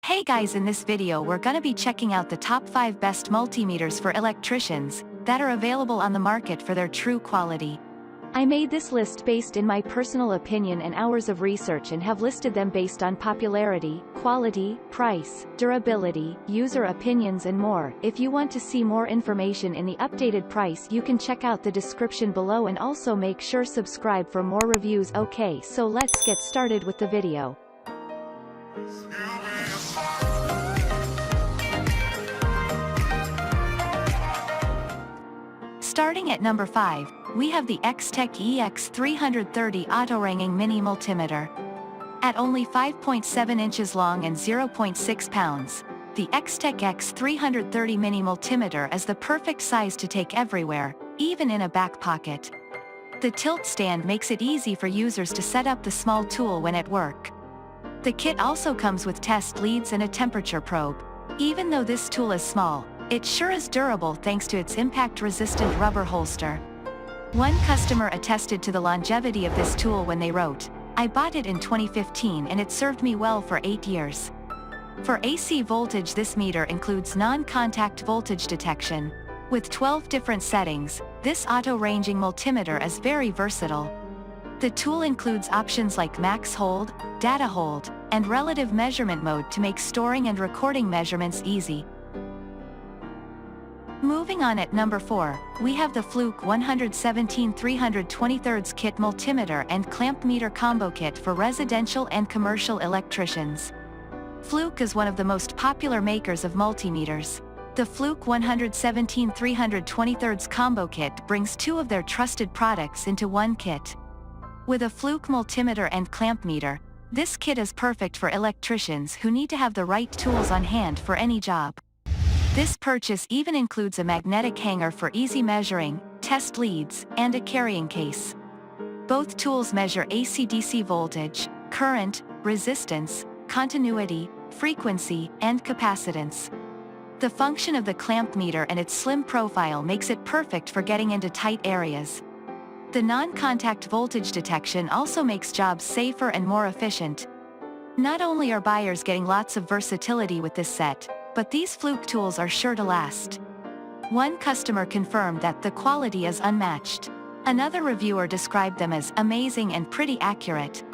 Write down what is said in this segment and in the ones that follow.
Hey guys, in this video we're gonna be checking out the top 5 best multimeters for electricians that are available on the market for their true quality. I made this list based in my personal opinion and hours of research and have listed them based on popularity, quality, price, durability, user opinions and more. If you want to see more information in the updated price, you can check out the description below and also make sure subscribe for more reviews. Okay, so let's get started with the video. Starting at number 5, we have the XTECH EX330 Autoranging Mini Multimeter. At only 5.7 inches long and 0.6 pounds, the XTECH X330 Mini Multimeter is the perfect size to take everywhere, even in a back pocket. The tilt stand makes it easy for users to set up the small tool when at work. The kit also comes with test leads and a temperature probe. Even though this tool is small, it sure is durable thanks to its impact-resistant rubber holster. One customer attested to the longevity of this tool when they wrote, "I bought it in 2015 and it served me well for 8 years." For AC voltage, this meter includes non-contact voltage detection. With 12 different settings, this auto-ranging multimeter is very versatile. The tool includes options like max hold, data hold, and relative measurement mode to make storing and recording measurements easy. Moving on, at number 4, we have the Fluke 117 323 kit multimeter and clamp meter combo kit for residential and commercial electricians. Fluke is one of the most popular makers of multimeters. The Fluke 117 323 combo kit brings two of their trusted products into one kit. With a Fluke multimeter and clamp meter, this kit is perfect for electricians who need to have the right tools on hand for any job. This purchase even includes a magnetic hanger for easy measuring, test leads, and a carrying case. Both tools measure AC/DC voltage, current, resistance, continuity, frequency, and capacitance. The function of the clamp meter and its slim profile makes it perfect for getting into tight areas. The non-contact voltage detection also makes jobs safer and more efficient. Not only are buyers getting lots of versatility with this set, but these Fluke tools are sure to last. One customer confirmed that the quality is unmatched. Another reviewer described them as amazing and pretty accurate.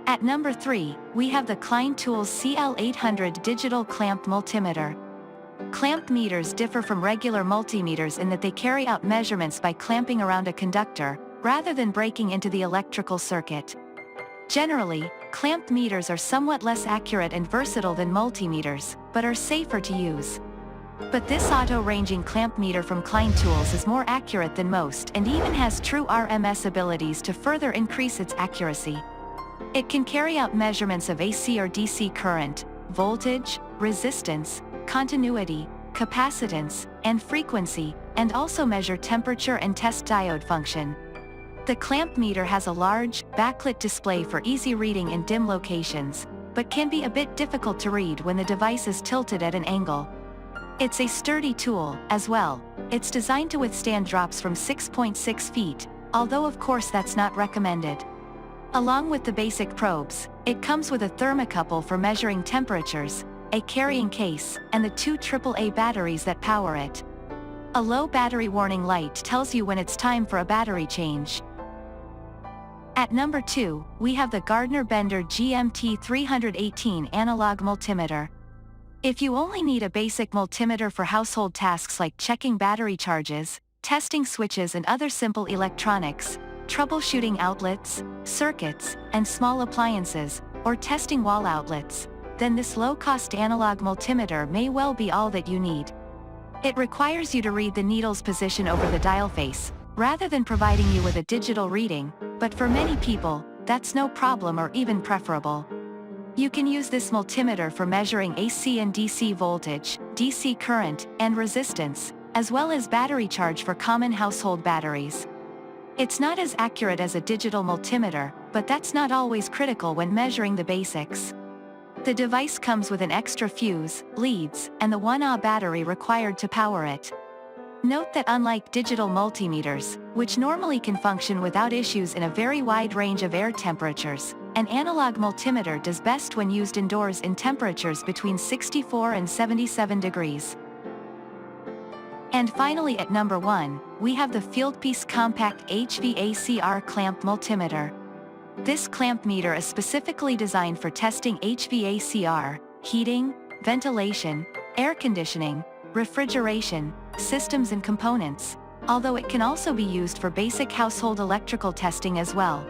At number 3, we have the Klein Tools CL800 Digital Clamp Multimeter. Clamp meters differ from regular multimeters in that they carry out measurements by clamping around a conductor, rather than breaking into the electrical circuit. Generally, clamp meters are somewhat less accurate and versatile than multimeters, but are safer to use. But this auto-ranging clamp meter from Klein Tools is more accurate than most and even has true RMS abilities to further increase its accuracy. It can carry out measurements of AC or DC current, voltage, resistance, continuity, capacitance, and frequency, and also measure temperature and test diode function. The clamp meter has a large, backlit display for easy reading in dim locations, but can be a bit difficult to read when the device is tilted at an angle. It's a sturdy tool, as well. It's designed to withstand drops from 6.6 feet, although of course that's not recommended. Along with the basic probes, it comes with a thermocouple for measuring temperatures, a carrying case, and the two AAA batteries that power it. A low battery warning light tells you when it's time for a battery change. At number 2, we have the Gardner Bender GMT 318 Analog Multimeter. If you only need a basic multimeter for household tasks like checking battery charges, testing switches and other simple electronics, troubleshooting outlets, circuits, and small appliances, or testing wall outlets, then this low-cost analog multimeter may well be all that you need. It requires you to read the needle's position over the dial face, rather than providing you with a digital reading, but for many people, that's no problem or even preferable. You can use this multimeter for measuring AC and DC voltage, DC current, and resistance, as well as battery charge for common household batteries. It's not as accurate as a digital multimeter, but that's not always critical when measuring the basics. The device comes with an extra fuse, leads, and the 1Ah battery required to power it. Note that unlike digital multimeters, which normally can function without issues in a very wide range of air temperatures, An analog multimeter does best when used indoors in temperatures between 64 and 77 degrees. And finally at number 1, we have the Fieldpiece Compact HVACR Clamp Multimeter. This clamp meter is specifically designed for testing HVACR, heating, ventilation, air conditioning, refrigeration, systems and components, although it can also be used for basic household electrical testing as well.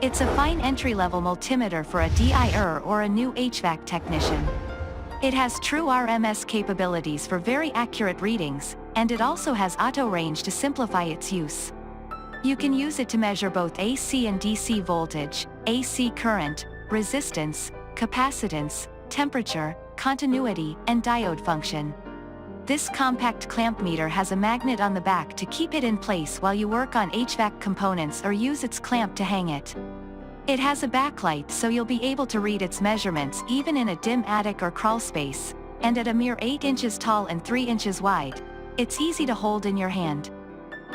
It's a fine entry-level multimeter for a DIR or a new HVAC technician. It has true RMS capabilities for very accurate readings, and it also has auto-range to simplify its use. You can use it to measure both AC and DC voltage, AC current, resistance, capacitance, temperature, continuity, and diode function. This compact clamp meter has a magnet on the back to keep it in place while you work on HVAC components or use its clamp to hang it. It has a backlight so you'll be able to read its measurements even in a dim attic or crawl space, and at a mere 8 inches tall and 3 inches wide, it's easy to hold in your hand.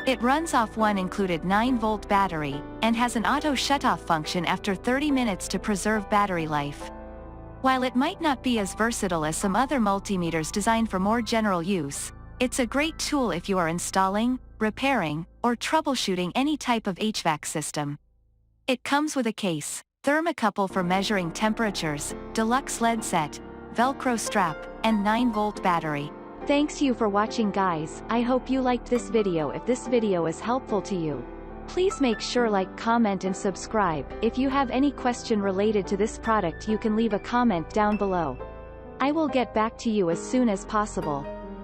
It runs off one included 9-volt battery, and has an auto shut-off function after 30 minutes to preserve battery life. While it might not be as versatile as some other multimeters designed for more general use, it's a great tool if you are installing, repairing, or troubleshooting any type of HVAC system. It comes with a case, thermocouple for measuring temperatures, deluxe LED set, Velcro strap, and 9-volt battery. Thanks you for watching guys. I hope you liked this video. If this video is helpful to you, please make sure like, comment and subscribe. If you have any question related to this product you can leave a comment down below. I will get back to you as soon as possible.